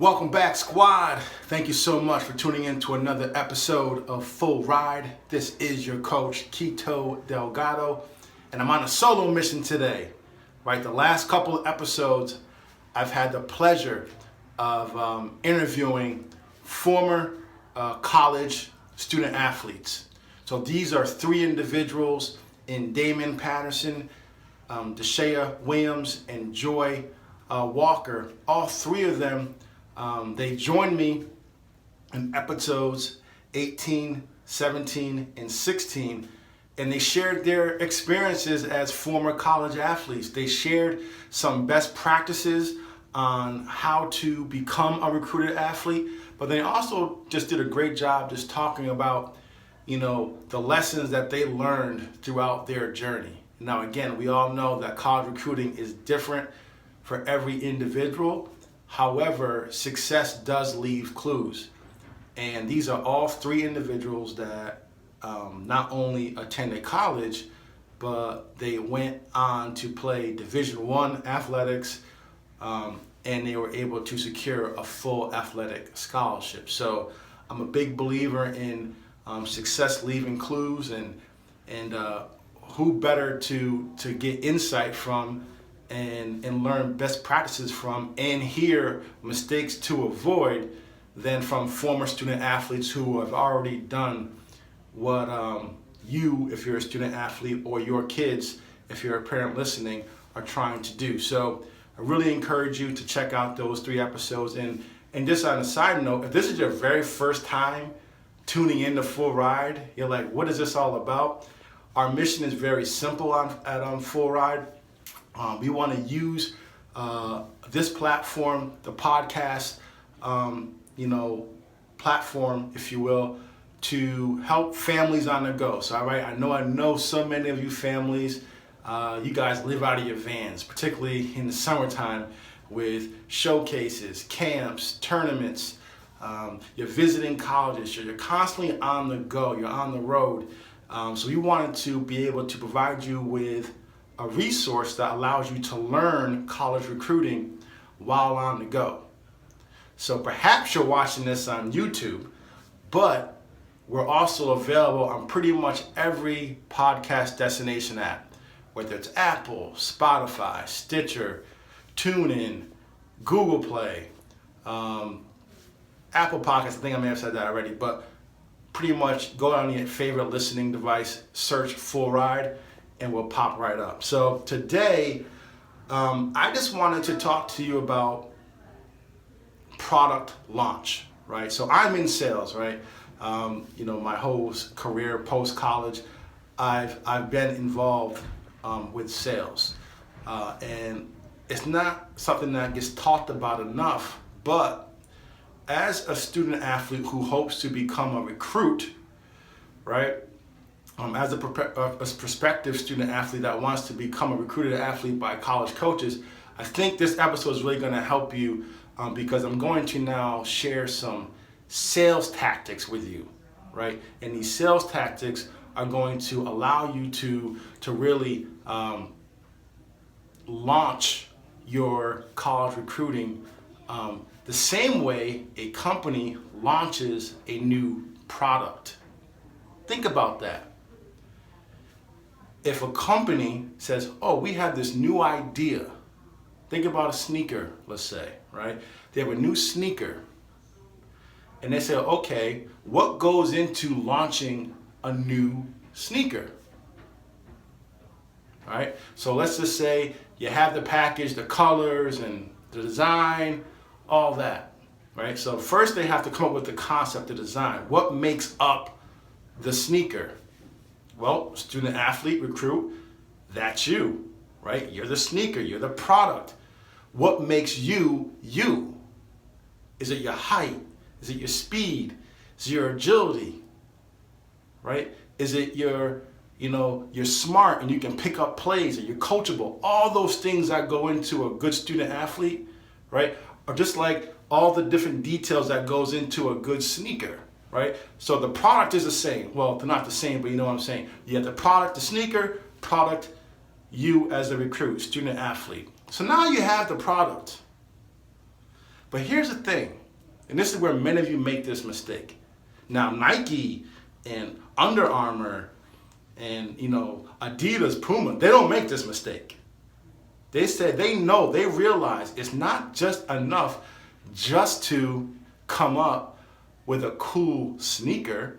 Welcome back, squad. Thank you so much for tuning in to another episode of Full Ride. This is your coach, Kito Delgado, and I'm on a solo mission today. Right, the last couple of episodes, I've had the pleasure of interviewing former college student athletes. So these are three individuals in Damon Patterson, Deshea Williams, and Joy Walker. All three of them, they joined me in episodes 18, 17, and 16, and they shared their experiences as former college athletes. They shared some best practices on how to become a recruited athlete, but they also just did a great job just talking about, the lessons that they learned throughout their journey. Now, again, we all know that college recruiting is different for every individual. However, success does leave clues. And these are all three individuals that not only attended college, but they went on to play Division I athletics, and they were able to secure a full athletic scholarship. So I'm a big believer in success leaving clues, and who better to get insight from and learn best practices from and hear mistakes to avoid than from former student athletes who have already done what you, if you're a student athlete, or your kids, if you're a parent listening, are trying to do. So I really encourage you to check out those three episodes. And just on a side note, if this is your very first time tuning in to Full Ride, you're like, what is this all about? Our mission is very simple at Full Ride. We want to use this platform, the podcast, platform, if you will, to help families on the go. So, all right, I know so many of you families, you guys live out of your vans, particularly in the summertime with showcases, camps, tournaments. You're visiting colleges, you're constantly on the go, you're on the road. So we wanted to be able to provide you with a resource that allows you to learn college recruiting while on the go. So perhaps you're watching this on YouTube, but we're also available on pretty much every podcast destination app, whether it's Apple, Spotify, Stitcher, TuneIn, Google Play, Apple Podcasts. I think I may have said that already, but pretty much go on your favorite listening device, search Full Ride, and we'll pop right up. So today, I just wanted to talk to you about product launch, right? So I'm in sales, right? My whole career post-college, I've been involved with sales. And it's not something that gets talked about enough, but as a student athlete who hopes to become a recruit, right? As a prospective student athlete that wants to become a recruited athlete by college coaches, I think this episode is really going to help you because I'm going to now share some sales tactics with you, right? And these sales tactics are going to allow you to really launch your college recruiting the same way a company launches a new product. Think about that. If a company says, oh, we have this new idea, think about a sneaker, let's say, right? They have a new sneaker, and they say, okay, what goes into launching a new sneaker? All right, so let's just say you have the package, the colors and the design, all that, right? So first they have to come up with the concept, the design. What makes up the sneaker? Well, student athlete, recruit, that's you, right? You're the sneaker, you're the product. What makes you, you? Is it your height? Is it your speed? Is it your agility, right? Is it you're smart and you can pick up plays, or you're coachable? All those things that go into a good student athlete, right, are just like all the different details that goes into a good sneaker. Right? So the product is the same. Well, they're not the same, but you know what I'm saying. You have the product, the sneaker, product, you as a recruit, student athlete. So now you have the product. But here's the thing, and this is where many of you make this mistake. Now, Nike and Under Armour and Adidas, Puma, they don't make this mistake. They said they realize it's not just enough just to come up with a cool sneaker.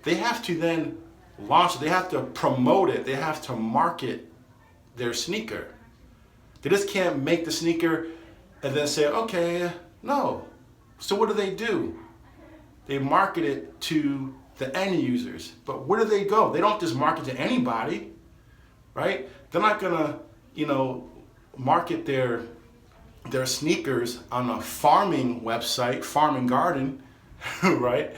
They have to then launch it, they have to promote it, they have to market their sneaker. They just can't make the sneaker and then say, okay, no. So what do? They market it to the end users. But where do they go? They don't just market to anybody, right? They're not gonna, market their sneakers on a farming website, Farm and Garden, right?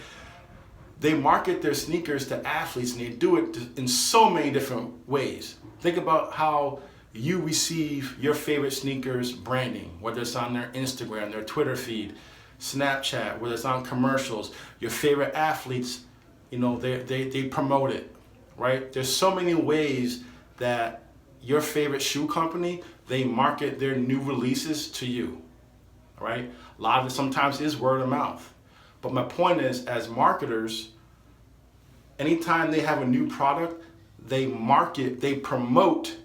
They market their sneakers to athletes, and they do it in so many different ways. Think about how you receive your favorite sneakers branding, whether it's on their Instagram, their Twitter feed, Snapchat, whether it's on commercials. Your favorite athletes, they promote it, right? There's so many ways that your favorite shoe company, they market their new releases to you, right? A lot of it sometimes is word of mouth. But my point is, as marketers, anytime they have a new product, they promote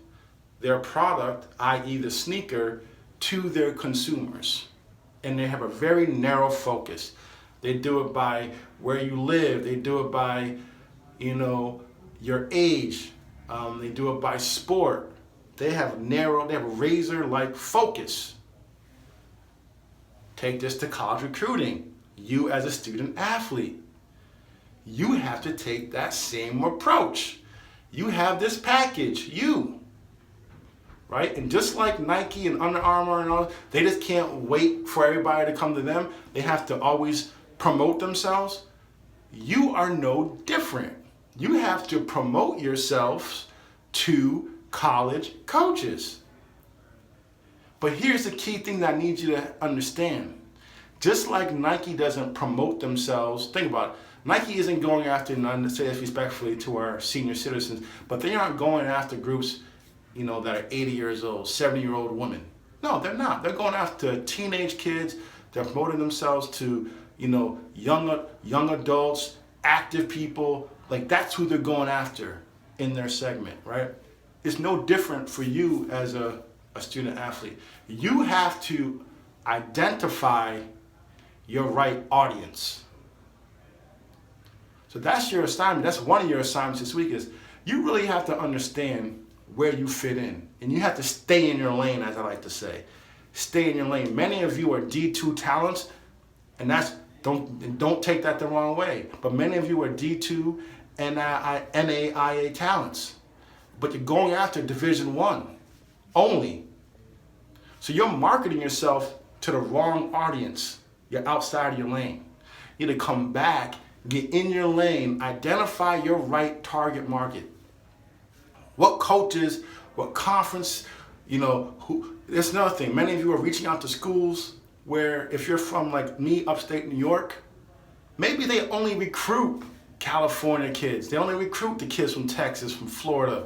their product, i.e. the sneaker, to their consumers. And they have a very narrow focus. They do it by where you live. They do it by, your age. They do it by sport. They have a razor-like focus. Take this to college recruiting. You as a student athlete, you have to take that same approach. You have this package, right? And just like Nike and Under Armour and all, they just can't wait for everybody to come to them. They have to always promote themselves. You are no different. You have to promote yourselves to college coaches. But here's the key thing that I need you to understand. Just like Nike doesn't promote themselves, think about it. Nike isn't going after, and I say this respectfully to our senior citizens, but they aren't going after groups, that are 80 years old, 70-year-old women. No, they're not. They're going after teenage kids. They're promoting themselves to, young adults, active people. Like, that's who they're going after in their segment, right? It's no different for you as a student athlete. You have to identify your right audience. So that's your assignment. That's one of your assignments this week, is you really have to understand where you fit in. And you have to stay in your lane, as I like to say. Stay in your lane. Many of you are D2 talents, and don't take that the wrong way. But many of you are D2 NAIA talents. But you're going after Division I only. So you're marketing yourself to the wrong audience. You're outside of your lane. You need to come back, get in your lane, identify your right target market. What coaches, what conference, there's another thing. Many of you are reaching out to schools where, if you're from like me, upstate New York, maybe they only recruit California kids. They only recruit the kids from Texas, from Florida,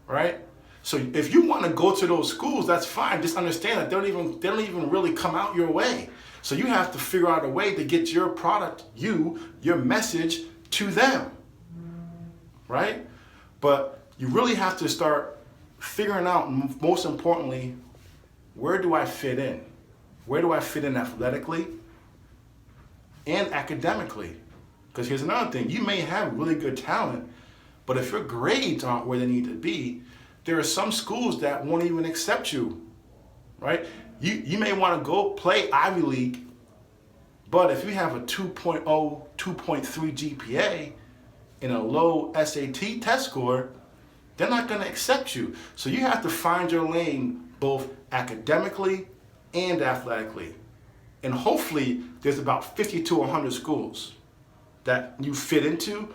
right? So if you want to go to those schools, that's fine. Just understand that they don't even really come out your way. So you have to figure out a way to get your product, your message to them, right? But you really have to start figuring out, most importantly, where do I fit in? Where do I fit in athletically and academically? Because here's another thing. You may have really good talent, but if your grades aren't where they need to be, there are some schools that won't even accept you, right? You may want to go play Ivy League, but if you have a 2.0, 2.3 GPA and a low SAT test score, they're not going to accept you. So you have to find your lane both academically and athletically. And hopefully there's about 50 to 100 schools that you fit into.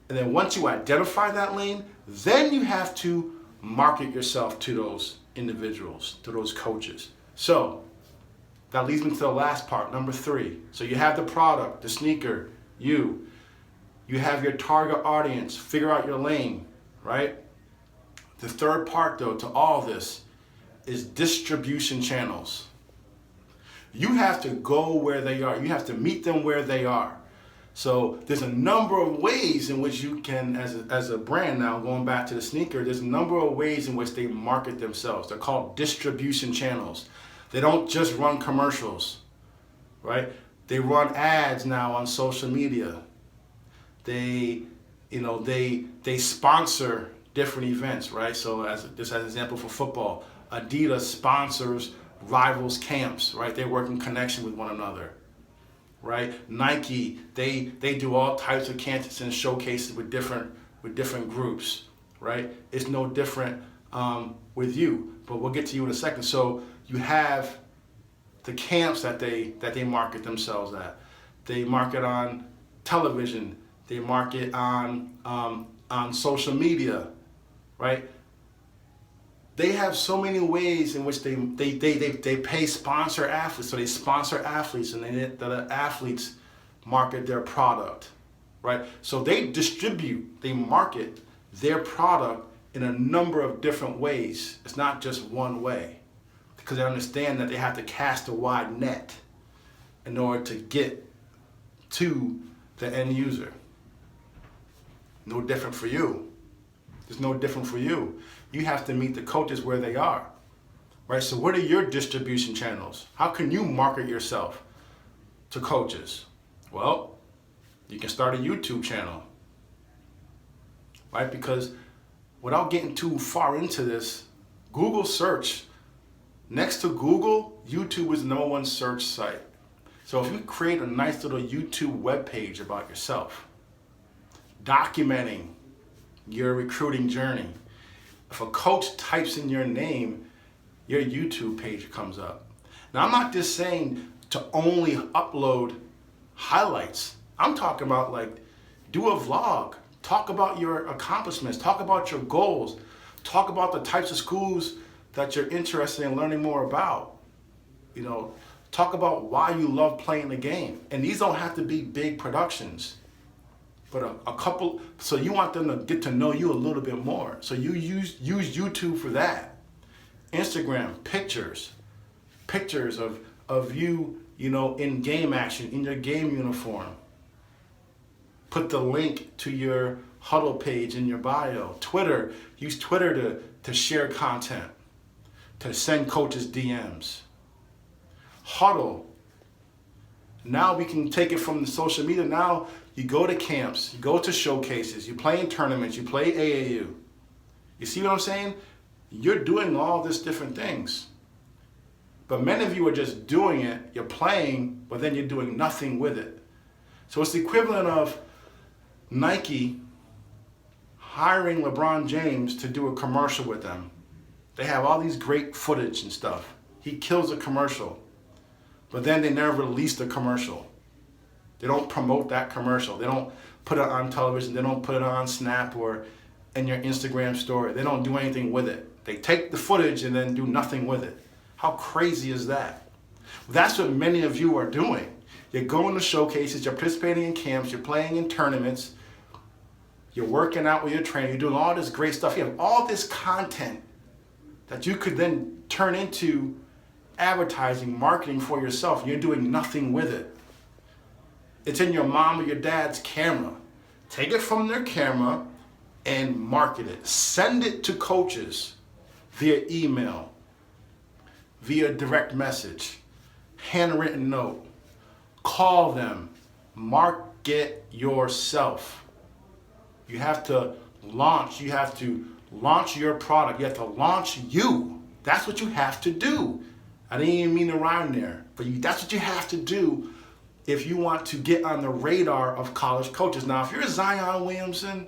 And then once you identify that lane, then you have to market yourself to those individuals, to those coaches. So that leads me to the last part, number 3. So you have the product, the sneaker, you have your target audience, figure out your lane, right? The third part, though, to all this is distribution channels. You have to go where they are. You have to meet them where they are. So there's a number of ways in which you can, as a brand now, going back to the sneaker, there's a number of ways in which they market themselves. They're called distribution channels. They don't just run commercials, right? They run ads now on social media. They sponsor different events, right? So just as an example for football, Adidas sponsors rivals camps, right? They work in connection with one another, right? Nike, they do all types of camps and showcases with different groups, right? It's no different with you, but we'll get to you in a second. So you have the camps that they market themselves at. They market on television. They market on social media, right? They have so many ways in which they pay sponsor athletes. So they sponsor athletes, and the athletes market their product, right? So they market their product in a number of different ways. It's not just one way, because they understand that they have to cast a wide net in order to get to the end user. No different for you. It's no different for you. You have to meet the coaches where they are, right? So what are your distribution channels? How can you market yourself to coaches? Well, you can start a YouTube channel, right? Because without getting too far into this, Google search, next to Google, YouTube is the #1 search site. So if you create a nice little YouTube webpage about yourself, documenting your recruiting journey, if a coach types in your name, your YouTube page comes up. Now, I'm not just saying to only upload highlights. I'm talking about, like, do a vlog, talk about your accomplishments, talk about your goals, talk about the types of schools that you're interested in learning more about. Talk about why you love playing the game. And these don't have to be big productions, but a couple, so you want them to get to know you a little bit more. So you use YouTube for that. Instagram, pictures of you, in game action, in your game uniform. Put the link to your huddle page in your bio. Twitter, use Twitter to share content, to send coaches DMs. Huddle. Now we can take it from the social media. Now you go to camps, you go to showcases, you play in tournaments, you play AAU. You see what I'm saying? You're doing all these different things. But many of you are just doing it, you're playing, but then you're doing nothing with it. So it's the equivalent of Nike hiring LeBron James to do a commercial with them. They have all these great footage and stuff. He kills a commercial, but then they never release the commercial. They don't promote that commercial. They don't put it on television. They don't put it on Snap or in your Instagram story. They don't do anything with it. They take the footage and then do nothing with it. How crazy is that? That's what many of you are doing. You're going to showcases, you're participating in camps, you're playing in tournaments, you're working out with your trainer, you're doing all this great stuff. You have all this content that you could then turn into advertising, marketing for yourself, and you're doing nothing with it. It's in your mom or your dad's camera. Take it from their camera and market it. Send it to coaches via email, via direct message, handwritten note. Call them. Market yourself. You have to launch your product. You have to launch you. That's what you have to do. I didn't even mean to rhyme there, but that's what you have to do if you want to get on the radar of college coaches. Now, if you're Zion Williamson,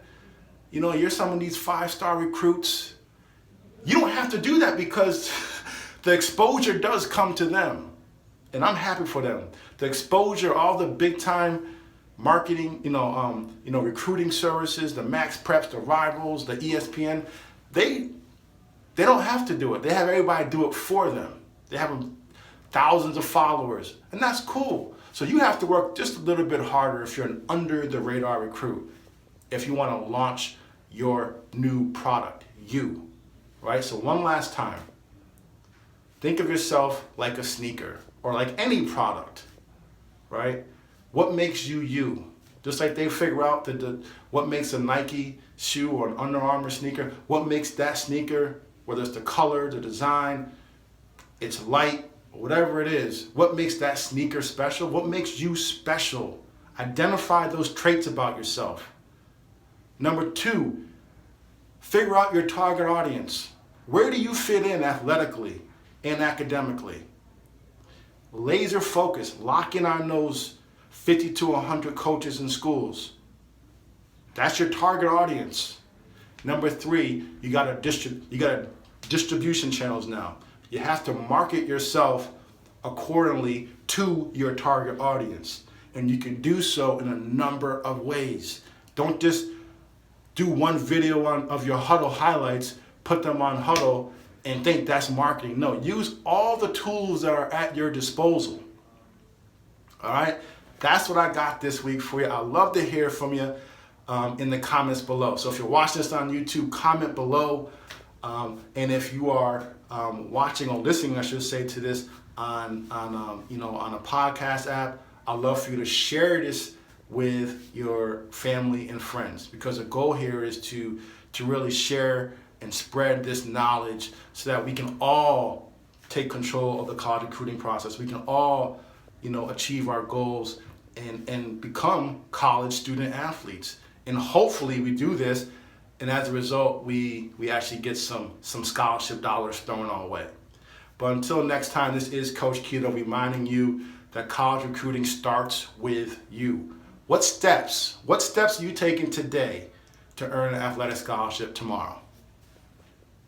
you're some of these 5-star recruits, you don't have to do that because the exposure does come to them. And I'm happy for them. The exposure, all the big time marketing, recruiting services, the Max Preps, the Rivals, the ESPN, they don't have to do it. They have everybody do it for them. They have thousands of followers, and that's cool. So you have to work just a little bit harder if you're an under the radar recruit, if you want to launch your new product, right? So one last time, Think of yourself like a sneaker or like any product, right? What makes you you? Just like they figure out what makes a Nike shoe or an Under Armour sneaker, what makes that sneaker, whether it's the color, the design, it's light, whatever it is, what makes that sneaker special? What makes you special? Identify those traits about yourself. Number 2, figure out your target audience. Where do you fit in athletically and academically? Laser focus, lock in on those 50 to 100 coaches in schools. That's your target audience. Number 3, you got distribution channels now. You have to market yourself accordingly to your target audience. And you can do so in a number of ways. Don't just do one video of your Huddle highlights, put them on Huddle, and think that's marketing. No, use all the tools that are at your disposal. All right? That's what I got this week for you. I'd love to hear from you in the comments below. So if you're watching this on YouTube, comment below. And if you are watching or listening, I should say, to this on a podcast app, I'd love for you to share this with your family and friends, because the goal here is to really share and spread this knowledge so that we can all take control of the college recruiting process. We can all, achieve our goals and become college student athletes. And hopefully we do this, and as a result, we actually get some scholarship dollars thrown our way. But until next time, this is Coach Kito reminding you that college recruiting starts with you. What steps are you taking today to earn an athletic scholarship tomorrow?